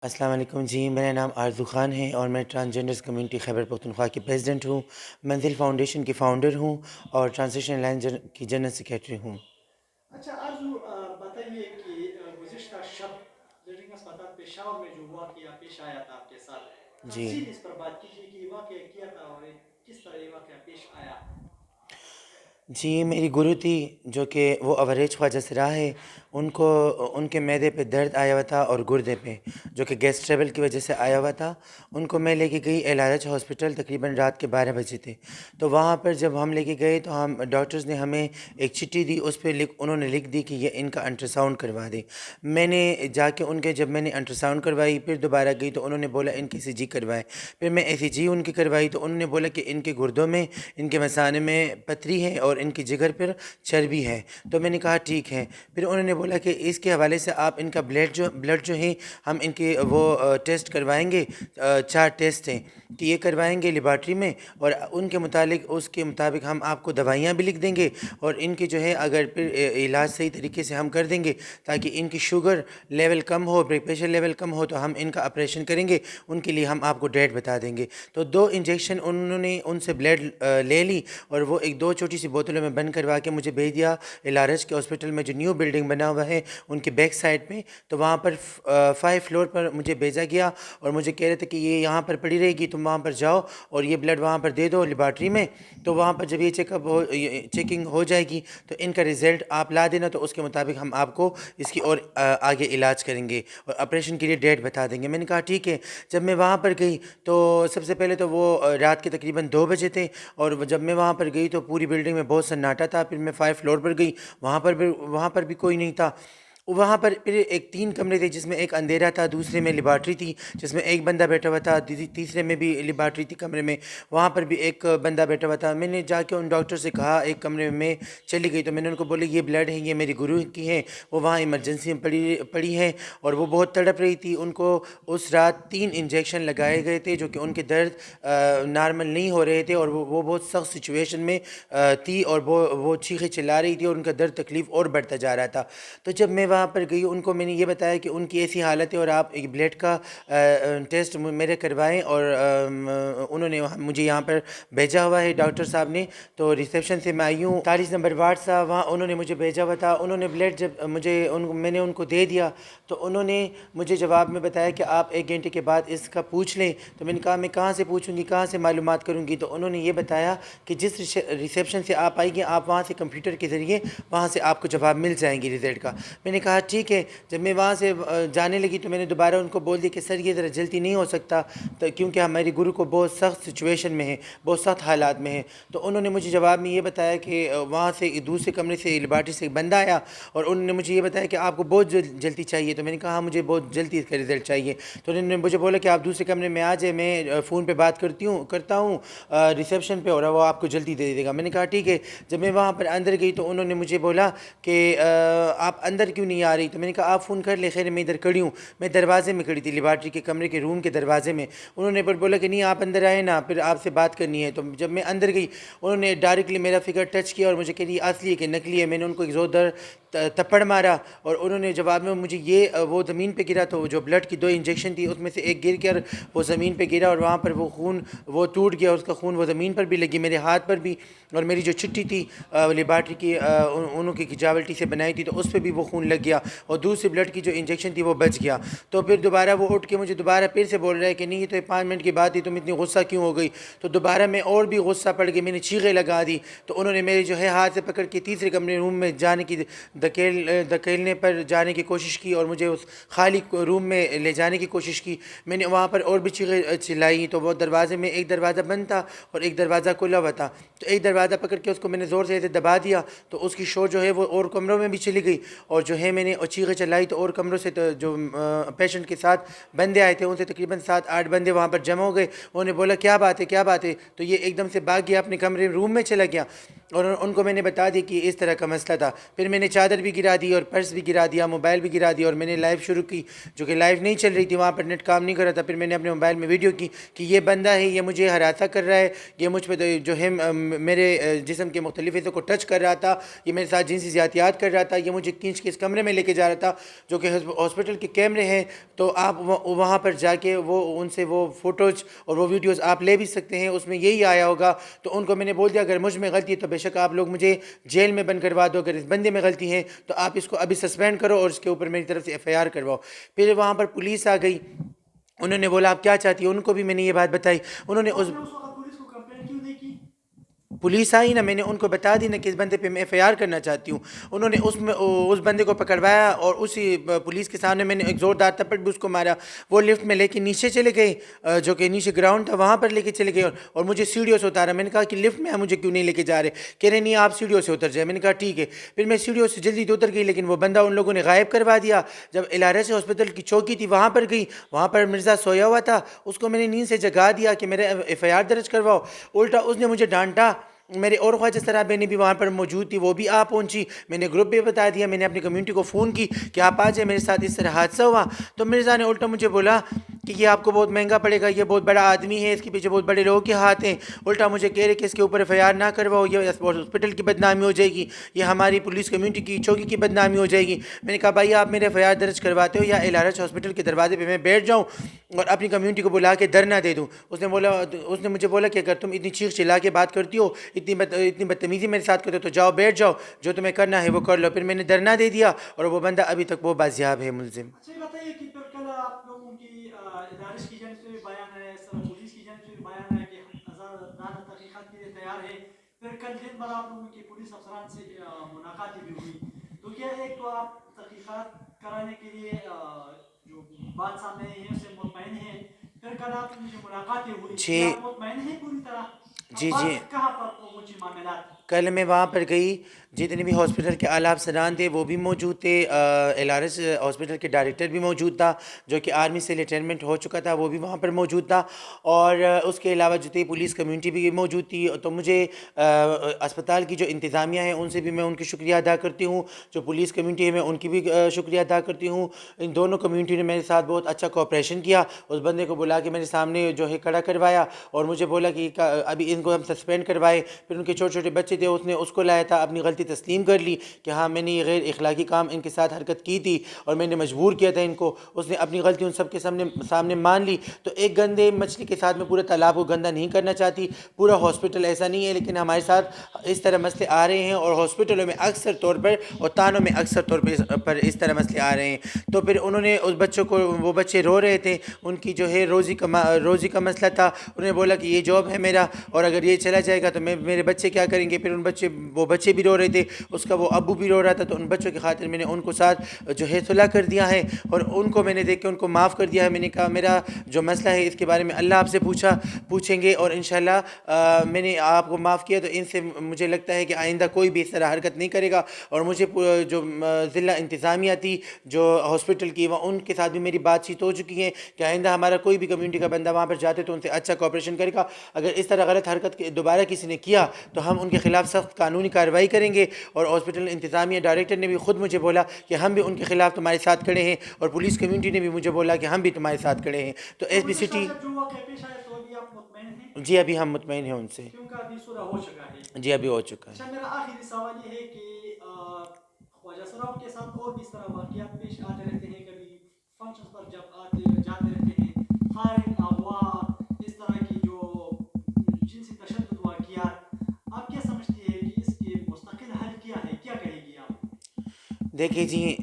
السلام علیکم جی، میرا نام آرزو خان ہے اور میں ٹرانسجنڈرز کمیونٹی خیبر پختونخوا کی پریزیڈنٹ ہوں، منزل فاؤنڈیشن کی فاؤنڈر ہوں اور ٹرانسلیشن لائن کی جنرل سیکریٹری ہوں۔ اچھا آرزو بتائیے کہ گزشتہ شب لیڈنگ اسپتال پشاور میں جو واقعہ پیش آیا تھا آپ کے ساتھ جی تفصیل اس پر بات کیجیے کہ یہ واقعہ کیا تھا اور کس طرح یہ واقعہ پیش آیا۔ جی، میری گرو تھی جو کہ وہ اوریج خواجہ سرا ہے، ان کے معدے پہ درد آیا ہوا تھا اور گردے پہ جو کہ گیس ٹریول کی وجہ سے آیا ہوا تھا۔ ان کو میں لے کے گئی LRH ہاسپٹل، تقریباً رات کے 12 بجے تھے۔ تو وہاں پر جب ہم لے کے گئے تو ڈاکٹرز نے ہمیں ایک چٹھی دی، اس پہ انہوں نے لکھ دی کہ یہ ان کا الٹرا ساؤنڈ کروا دیں۔ میں نے جا کے جب میں نے الٹرا ساؤنڈ کروائی پھر دوبارہ گئی تو انہوں نے بولا ان کی ECG کروائے۔ پھر میں ECG ان کی کروائی تو انہوں نے بولا کہ ان کے گردوں میں، ان کے مثانے میں پتھری ہے اور ان کی جگر پر چربی ہے۔ تو میں نے کہا ٹھیک ہے۔ پھر انہوں نے بولا کہ اس کے حوالے سے آپ ان کا بلڈ جو ہے ہم ان کے وہ ٹیسٹ کروائیں گے، 4 ٹیسٹ ہیں کہ یہ کروائیں گے لیبارٹری میں، اور اس کے مطابق ہم آپ کو دوائیاں بھی لکھ دیں گے، اور ان کی جو ہے اگر پھر علاج صحیح طریقے سے ہم کر دیں گے تاکہ ان کی شوگر لیول کم ہو، بلڈ پریشر لیول کم ہو تو ہم ان کا آپریشن کریں گے، ان کے لیے ہم آپ کو ڈیٹ بتا دیں گے۔ تو 2 انجیکشن انہوں نے ان سے بلڈ لے لی اور وہ 2 چھوٹی سی بوتلوں میں بند کروا کے مجھے بھیج دیا LRH کے ہاسپٹل میں، جو نیو بلڈنگ بنا ہوا ہے ان کے بیک سائڈ پہ۔ تو وہاں پر 5 فلور پر مجھے بھیجا گیا اور مجھے کہہ رہے تھے کہ یہ یہاں پر پڑی رہے گی، تم وہاں پر جاؤ اور یہ بلڈ وہاں پر دے دو لیبارٹری میں۔ تو وہاں پر جب یہ چیکنگ ہو جائے گی تو ان کا رزلٹ آپ لا دینا، تو اس کے مطابق ہم آپ کو اس کی اور آگے علاج کریں گے اور آپریشن کے لیے ڈیٹ بتا دیں گے۔ میں نے کہا ٹھیک ہے۔ جب میں وہاں پر گئی تو سب سے پہلے تو وہ رات کے تقریباً 2 بجے تھے، اور جب میں وہاں پر گئی تو پوری بلڈنگ میں بہت سناٹا تھا۔ پھر میں 5 فلور پر گئی، وہاں پر بھی کوئی نہیں تھا۔ وہاں پر پھر 3 کمرے تھے، جس میں ایک اندھیرا تھا، دوسرے میں لیبارٹری تھی جس میں ایک بندہ بیٹھا ہوا تھا، تیسرے میں بھی لیبارٹری تھی کمرے میں، وہاں پر بھی ایک بندہ بیٹھا ہوا تھا۔ میں نے جا کے ان ڈاکٹر سے کہا، ایک کمرے میں چلی گئی تو میں نے ان کو بولا یہ بلڈ ہے، یہ میری گرو کی ہے، وہ وہاں ایمرجنسی میں پڑی ہے اور وہ بہت تڑپ رہی تھی۔ ان کو اس رات 3 انجیکشن لگائے گئے تھے جو کہ ان کے درد نارمل نہیں ہو رہے تھے، اور وہ بہت سخت سچویشن میں تھی، اور وہ چیخیں چلا رہی تھی اور ان کا درد تکلیف اور بڑھتا جا رہا تھا۔ تو جب میں وہاں پر گئی ان کو میں نے یہ بتایا کہ ان کی ایسی حالت ہے اور آپ ایک بلڈ کا ٹیسٹ میرے کروائیں، اور انہوں نے مجھے یہاں پر بھیجا ہوا ہے ڈاکٹر صاحب نے۔ تو ریسیپشن سے میں آئی ہوں، 40 نمبر وارڈ تھا، وہاں انہوں نے مجھے بھیجا ہوا تھا۔ انہوں نے بلڈ جب میں نے ان کو دے دیا تو انہوں نے مجھے جواب میں بتایا کہ آپ 1 گھنٹے کے بعد اس کا پوچھ لیں۔ تو میں نے کہا میں کہاں سے پوچھوں گی، کہاں سے معلومات کروں گی؟ تو انہوں نے یہ بتایا کہ جس ریسیپشن سے آپ آئیں گے، آپ وہاں سے کمپیوٹر کے ذریعے وہاں سے آپ کو جواب مل جائیں گے رزلٹ کا۔ میں نے کہا ٹھیک ہے۔ جب میں وہاں سے جانے لگی تو میں نے دوبارہ ان کو بول دیا کہ سر یہ ذرا جلدی نہیں ہو سکتا، تو کیونکہ ہماری گرو کو بہت سخت سچویشن میں ہے، بہت سخت حالات میں ہے۔ تو انہوں نے مجھے جواب میں یہ بتایا کہ وہاں سے دوسرے کمرے سے لیبارٹری سے ایک بندہ آیا اور انہوں نے مجھے یہ بتایا کہ آپ کو بہت جلدی چاہیے۔ تو میں نے کہا ہاں مجھے بہت جلدی اس کا رزلٹ چاہیے۔ تو انہوں نے مجھے بولا کہ آپ دوسرے کمرے میں آ جائیں، میں فون پہ بات کرتا ہوں ریسیپشن پہ، اور وہ آپ کو جلدی دے دے گا۔ میں نے کہا ٹھیک ہے۔ جب میں وہاں پر اندر گئی تو انہوں نے مجھے بولا کہ آپ اندر کیوں نہیں آ رہی؟ تو میں نے کہا آپ فون کر لیں، خیر میں ادھر کھڑی ہوں۔ میں دروازے میں کھڑی تھی، لیبارٹری کے کمرے کے روم کے دروازے میں۔ انہوں نے بولا کہ نہیں آپ اندر آئے نا، پھر آپ سے بات کرنی ہے۔ تو جب میں اندر گئی انہوں نے ڈائریکٹلی میرا فگر ٹچ کیا اور مجھے کہ یہ اصلی ہے کہ نکلی ہے۔ میں نے ان کو ایک زوردار تپڑ مارا اور انہوں نے جواب میں مجھے وہ زمین پہ گرا، تو جو بلڈ کی 2 انجیکشن تھی اس میں سے ایک گر کر وہ زمین پہ گرا، اور وہاں پر وہ خون وہ ٹوٹ گیا، اس کا خون وہ زمین پر بھی لگی، میرے ہاتھ پر بھی، اور میری جو چٹھی تھی لیبارٹری کی انہوں کی جاولٹی سے بنائی تھی تو اس پہ بھی وہ خون لگ گیا، اور دوسری بلڈ کی جو انجیکشن تھی وہ بچ گیا۔ تو پھر دوبارہ وہ اٹھ کے مجھے دوبارہ پھر سے بول رہا ہے کہ نہیں یہ تو 5 منٹ کی بات تھی، تم اتنی غصہ کیوں ہو گئی؟ تو دوبارہ میں اور بھی غصہ پڑ گئی، میں نے چیخیں لگا دی۔ تو انہوں نے میرے جو ہے ہاتھ سے پکڑ کے تیسرے کمرے روم میں جانے کی دھکیلنے پر جانے کی کوشش کی اور مجھے اس خالی روم میں لے جانے کی کوشش کی۔ میں نے وہاں پر اور بھی چیخیں چلائی، تو وہ دروازے میں ایک دروازہ بند تھا اور ایک دروازہ کھلا ہوا تھا، تو ایک دروازہ پکڑ کے اس کو میں نے زور سے ایسے دبا دیا تو اس کی شور جو ہے وہ اور کمروں میں بھی چلی گئی، اور جو ہے میں نے چیخیں چلائی تو اور کمروں سے جو پیشنٹ کے ساتھ بندے آئے تھے ان سے تقریباً 7-8 بندے وہاں پر جمع ہو گئے۔ انہوں نے بولا کیا بات ہے کیا بات ہے؟ تو یہ ایک دم سے بھاگ گیا، اپنے کمرے روم میں چلا گیا۔ اور ان کو میں نے بتا دی کہ اس طرح کا مسئلہ تھا. پھر میں نے چادر بھی گرا دی اور پرس بھی گرا دیا, موبائل بھی گرا دیا, اور میں نے لائیو شروع کی جو کہ لائیو نہیں چل رہی تھی, وہاں پر نیٹ کام نہیں کر رہا تھا. پھر میں نے اپنے موبائل میں ویڈیو کی کہ یہ بندہ ہے, یہ مجھے ہراساں کر رہا ہے, یہ مجھ پہ جو ہے میرے جسم کے مختلف حصوں کو ٹچ کر رہا تھا, یہ میرے ساتھ جنسی زیادتیات کر رہا تھا, یہ مجھے کھینچ کے اس کمرے میں لے کے جا رہا تھا جو کہ ہاسپٹل کے کیمرے ہیں. تو آپ وہاں پر جا کے ان سے وہ فوٹوز اور وہ ویڈیوز آپ لے بھی سکتے ہیں, اس میں یہی آیا ہوگا. تو ان کو میں نے بول دیا اگر مجھ میں غلطی ہے تو بے شک آپ لوگ مجھے جیل میں بند کروا دو, اگر اس بندے میں غلطی ہے تو آپ اس کو ابھی سسپینڈ کرو اور اس کے اوپر میری طرف سے FIR کرواؤ. پھر وہاں پر پولیس آ گئی, انہوں نے بولا آپ کیا چاہتی ہیں, ان کو بھی میں نے یہ بات بتائی. انہوں نے آپ نے اس وقت پولیس کو کمپلین کیوں نہیں کی؟ پولیس آئی نا, میں نے ان کو بتا دی نا کہ اس بندے پہ میں FIR کرنا چاہتی ہوں. انہوں نے اس بندے کو پکڑوایا اور اسی پولیس کے سامنے میں نے ایک زوردار تھپڑ بھی اس کو مارا. وہ لفٹ میں لے کے نیچے چلے گئے, جو کہ نیچے گراؤنڈ تھا وہاں پر لے کے چلے گئے, اور مجھے سیڑھیوں سے اتارا. میں نے کہا کہ لفٹ میں مجھے کیوں نہیں لے کے جا رہے, کہہ رہے نہیں آپ سیڑھیوں سے اتر جائے. میں نے کہا ٹھیک ہے. پھر میں سیڑھیوں سے جلدی تو اتر گئی, لیکن وہ بندہ ان لوگوں نے غائب کروا دیا. جب LRS ہاسپٹل کی چوکی تھی وہاں پر گئی, وہاں پر مرزا سویا ہوا تھا, اس کو میں نے نیند سے جگا دیا کہ میرے FIR درج کرواؤ. الٹا اس نے مجھے ڈانٹا. میرے اور خواجہ سرا بہنیں بھی وہاں پر موجود تھی, وہ بھی آ پہنچی. میں نے گروپ بھی بتا دیا, میں نے اپنی کمیونٹی کو فون کی کہ آپ آ جائیں, میرے ساتھ اس طرح حادثہ ہوا. تو مرزا نے الٹا مجھے بولا کہ یہ آپ کو بہت مہنگا پڑے گا, یہ بہت بڑا آدمی ہے, اس کے پیچھے بہت بڑے لوگوں کے ہاتھ ہیں. الٹا مجھے کہہ رہے کہ اس کے اوپر FIR نہ کرواؤ, یہ ہاسپٹل کی بدنامی ہو جائے گی, یہ ہماری پولیس کمیونٹی کی چوکی کی بدنامی ہو جائے گی. میں نے کہا بھائی آپ میرے FIR درج کرواتے ہو یا LRS ہاسپٹل کے دروازے پہ میں بیٹھ جاؤں اور اپنی کمیونٹی کو بلا کے دھرنا دے دوں. اس نے مجھے بولا کہ اگر تم اتنی چیخ چلا کے بات کرتی ہو, اتنی بدتمیزی میرے ساتھ کرتے ہو تو جاؤ بیٹھ جاؤ, جو تمہیں کرنا ہے وہ کر لو. پھر میں نے دھرنا دے دیا اور وہ بندہ ابھی تک وہ بازیاب ہے ملزم. اچھا یہ بتائیے کہ پھر کل آپ لوگوں کی ادارش کی جانب سے بھی بیان ہے, سر پولیس کی جانب سے بھی بیان ہے کہ آزادانہ تحقیقات کے لیے تیار ہے. پھر کل دن بھر آپ لوگوں کی پولیس افسران سے ملاقاتیں بھی ہوئی. تو کیا ایک تو آپ تحقیقات کرانے کے لیے جو بات سامنے آئی ہے اس سے مطمئن ہیں, پھر کل آپ کی جو ملاقاتیں ہوئی کیا آپ مطمئن ہیں پوری طرح؟ جی اب جی, بات کہاں پر پہنچی معاملات؟ کل میں وہاں پر گئی, جتنے بھی ہاسپٹل کے اعلیٰ افسران تھے وہ بھی موجود تھے, LRS ہاسپٹل کے ڈائریکٹر بھی موجود تھا جو کہ آرمی سے ریٹائرمنٹ ہو چکا تھا, وہ بھی وہاں پر موجود تھا, اور اس کے علاوہ جو تھی پولیس کمیونٹی بھی موجود تھی. تو مجھے اسپتال کی جو انتظامیہ ہیں ان سے بھی میں ان کی شکریہ ادا کرتی ہوں, جو پولیس کمیونٹی ہے میں ان کی بھی شکریہ ادا کرتی ہوں. ان دونوں کمیونٹی نے میرے ساتھ بہت اچھا کوآپریشن کیا. اس بندے کو بلا کے میرے سامنے جو ہے کھڑا کروایا اور مجھے بولا کہ ابھی ان کو ہم سسپینڈ کروائے. پھر ان کے چھوٹے چھوٹے بچے تھے, اس نے اس کو لایا تھا, اپنی غلطی تسلیم کر لی کہ ہاں میں نے یہ غیر اخلاقی کام ان کے ساتھ حرکت کی تھی اور میں نے مجبور کیا تھا ان کو. اس نے اپنی غلطی ان سب کے سامنے مان لی. تو ایک گندے مچھلی کے ساتھ میں پورے تالاب کو گندہ نہیں کرنا چاہتی. پورا ہاسپٹل ایسا نہیں ہے, لیکن ہمارے ساتھ اس طرح مسئلے آ رہے ہیں, اور ہاسپٹلوں میں اکثر طور پر اور تانوں میں اکثر طور پر اس طرح مسئلے آ رہے ہیں. تو پھر انہوں نے اس بچوں کو, وہ بچے رو رہے تھے, ان کی جو ہے روزی کا مسئلہ تھا. انہوں نے بولا کہ یہ جاب ہے میرا, اور اگر یہ چلا جائے گا تو میرے بچے کیا کریں گے. پھر وہ بچے بھی رو رہے تھے, اس کا وہ ابو بھی رو رہا تھا. تو ان بچوں کی خاطر میں نے ان کو ساتھ جو ہے صلح کر دیا ہے, اور ان کو میں نے دیکھ کے ان کو معاف کر دیا ہے. میں نے کہا میرا جو مسئلہ ہے اس کے بارے میں اللہ آپ سے پوچھیں گے, اور انشاءاللہ میں نے آپ کو معاف کیا تو ان سے مجھے لگتا ہے کہ آئندہ کوئی بھی اس طرح حرکت نہیں کرے گا. اور مجھے جو ضلع انتظامیہ تھی جو ہاسپٹل کی, ان کے ساتھ بھی میری بات چیت ہو چکی ہے کہ آئندہ ہمارا کوئی بھی کمیونٹی کا بندہ وہاں پر جاتے تو ان سے اچھا کوآپریشن کرے گا. اگر اس طرح غلط حرکت دوبارہ کسی نے کیا تو ہم ان کے خلاف سخت قانونی کارروائی کریں گے. اور ہاسپٹل انتظامیہ ڈائریکٹر نے بھی خود مجھے بولا کہ ہم بھی ان کے خلاف تمہارے ساتھ کھڑے ہیں, اور پولیس کمیونٹی نے بھی مجھے بولا کہ ہم بھی تمہارے ساتھ کھڑے ہیں. تو SB City, جو واقعہ پیش آیا تو ابھی آپ مطمئن ہیں؟ جی ابھی ہم مطمئن ہیں ان سے, کیونکہ ابھی صلح ہو چکا ہے. جی ابھی ہو چکا ہے. اچھا میرا آخری سوال یہ ہے کہ خواجہ سراؤں کے ساتھ اور بھی اس طرح واقعات پیش آتے رہتے ہیں, کبھی فنکشنز پر جب آتے جاتے رہتے ہیں, فائرنگ, اغوا, اس طرح کی جو جنسی تشدد واقعات, آپ کیا سمجھتی ہے کہ اس کے مستقل حل کیا ہے, کیا کہے گی آپ؟ دیکھیے جی,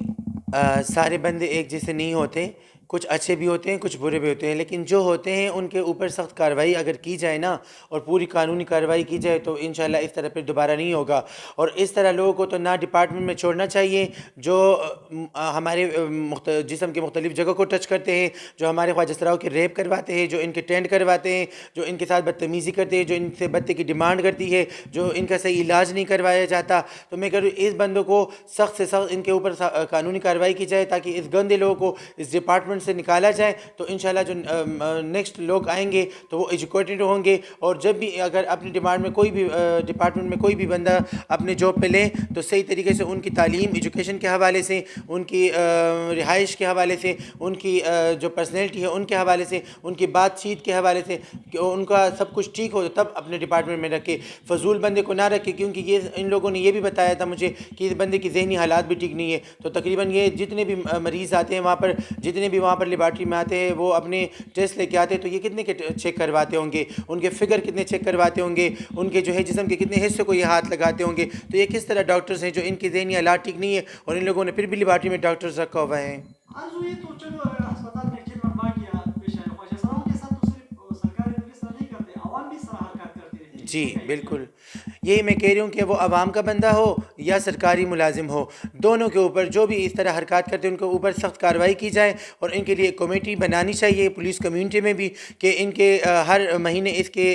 سارے بندے ایک جیسے نہیں ہوتے, کچھ اچھے بھی ہوتے ہیں, کچھ برے بھی ہوتے ہیں, لیکن جو ہوتے ہیں ان کے اوپر سخت کارروائی اگر کی جائے نا, اور پوری قانونی کارروائی کی جائے تو انشاءاللہ اس طرح پھر دوبارہ نہیں ہوگا. اور اس طرح لوگوں کو تو نہ ڈپارٹمنٹ میں چھوڑنا چاہیے جو ہمارے جسم کے مختلف جگہوں کو ٹچ کرتے ہیں, جو ہمارے خواجہ سراؤں کے ریپ کرواتے ہیں, جو ان کے ٹینٹ کرواتے ہیں, جو ان کے ساتھ بدتمیزی کرتے ہیں, جو ان سے بتے کی ڈیمانڈ کرتی ہے, جو ان کا صحیح علاج نہیں کروایا جاتا. تو میں کہہ اس بندوں کو سخت سے سخت ان کے اوپر قانونی کارروائی کی جائے تاکہ اس گندے لوگوں کو اس ڈپارٹمنٹ سے نکالا جائے تو انشاءاللہ جو نیکسٹ لوگ آئیں گے تو وہ ایجوکیٹڈ ہوں گے، اور جب بھی اگر اپنے ڈپارٹمنٹ میں کوئی بھی بندہ اپنے جاب پہ لیں تو صحیح طریقے سے ان کی تعلیم ایجوکیشن کے حوالے سے، ان کی رہائش کے حوالے سے، ان کی جو پرسنالٹی ہے ان کے حوالے سے، ان کی بات چیت کے حوالے سے کہ ان کا سب کچھ ٹھیک ہو تب اپنے ڈپارٹمنٹ میں رکھے، فضول بندے کو نہ رکھے، کیونکہ یہ ان لوگوں نے یہ بھی بتایا تھا مجھے کہ اس بندے کی ذہنی حالات بھی ٹھیک نہیں ہے۔ تو تقریباً یہ جتنے بھی مریض آتے ہیں وہاں پر، جتنے بھی وہاں پر لیبارٹری میں آتے ہیں وہ اپنے ٹیسٹ لے کے آتے ہیں تو یہ کتنے کے چیک کرواتے ہوں گے، ان کے فگر کتنے چیک کرواتے ہوں گے، ان کے جو ہے جسم کے کتنے حصے کو یہ ہاتھ لگاتے ہوں گے، تو یہ کس طرح ڈاکٹرز ہیں جو ان کی ذہنی حالات ٹھیک نہیں ہے اور ان لوگوں نے پھر بھی لیبارٹری میں ڈاکٹرز رکھا ہوا ہے۔ آرزو یہ تو چلو اسپتال میں ایک بار کیا پیش آئے، خواجہ سراؤں کے ساتھ تو صرف سرکاری پولیس طرح نہیں کرتے، عوام بھی اس طرح حرکات کرتی رہتی ہے۔ جی بالکل، یہی میں کہہ رہی ہوں کہ وہ عوام کا بندہ ہو یا سرکاری ملازم ہو، دونوں کے اوپر جو بھی اس طرح حرکات کرتے ہیں ان کے اوپر سخت کارروائی کی جائے، اور ان کے لیے ایک کمیٹی بنانی چاہیے پولیس کمیونٹی میں بھی کہ ان کے ہر مہینے اس کے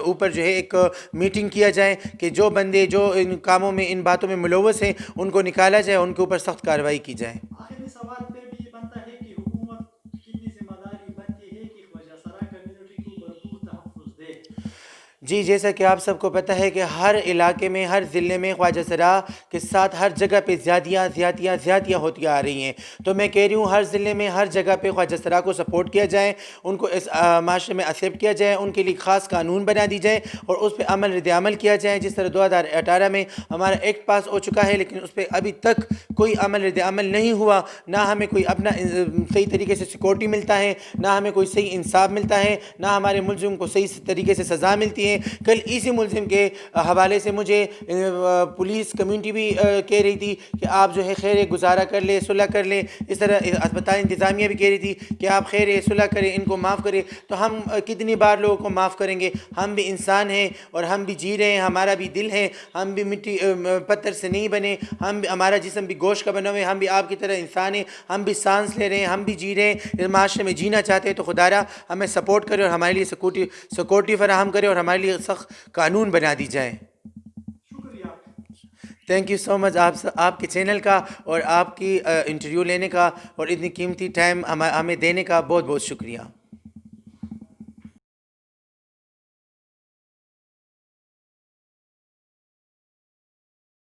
اوپر جو ہے ایک میٹنگ کیا جائے کہ جو بندے جو ان کاموں میں ان باتوں میں ملوث ہیں ان کو نکالا جائے، ان کے اوپر سخت کارروائی کی جائے۔ آخری سوال پہ بھی یہ بنتا ہے کہ حکومت کتنی ذمہ داری بنتی ہے کہ خواجہ سرا کمیونٹی کو بھرپور تحفظ دے۔ جی جیسا کہ آپ سب کو پتہ ہے کہ ہر علاقے میں، ہر ضلع میں خواجہ سرا کے ساتھ ہر جگہ پہ زیادتیاں ہوتی آ رہی ہیں، تو میں کہہ رہی ہوں ہر ضلع میں ہر جگہ پہ خواجہ سرا کو سپورٹ کیا جائے، ان کو اس معاشرے میں ایکسیپٹ کیا جائے، ان کے لیے خاص قانون بنا دی جائے اور اس پہ رد عمل کیا جائے، جس طرح 2018 میں ہمارا ایکٹ پاس ہو چکا ہے لیکن اس پہ ابھی تک کوئی رد عمل نہیں ہوا، نہ ہمیں کوئی اپنا صحیح طریقے سے سیکورٹی ملتا ہے، نہ ہمیں کوئی صحیح انصاف ملتا ہے، نہ ہمارے ملزم کو صحیح طریقے سے سزا ملتی ہے۔ کل اسی ملزم کے حوالے سے مجھے پولیس کمیونٹی بھی کہہ رہی تھی کہ آپ جو ہے خیر گزارا کر لیں، صلح کر لیں، اس طرح اسپتال انتظامیہ بھی کہہ رہی تھی کہ آپ خیر صلح کریں، ان کو معاف کریں، تو ہم کتنی بار لوگوں کو معاف کریں گے؟ ہم بھی انسان ہیں اور ہم بھی جی رہے ہیں، ہمارا بھی دل ہے، ہم بھی مٹی پتھر سے نہیں بنے، ہمارا جسم بھی گوشت کا بنا ہوا ہے، ہم بھی آپ کی طرح انسان ہیں، ہم بھی سانس لے رہے ہیں، ہم بھی جی رہے ہیں، اس معاشرے میں جینا چاہتے ہیں، تو خدا را ہمیں سپورٹ کرے اور ہمارے لیے سیکورٹی فراہم کرے اور ہمارے لیے سخت قانون بنا دی جائے۔ شکریہ۔ تھینک یو سو مچ آپ کے چینل کا اور آپ کی انٹرویو لینے کا اور اتنی قیمتی ٹائم ہمیں دینے کا بہت بہت شکریہ۔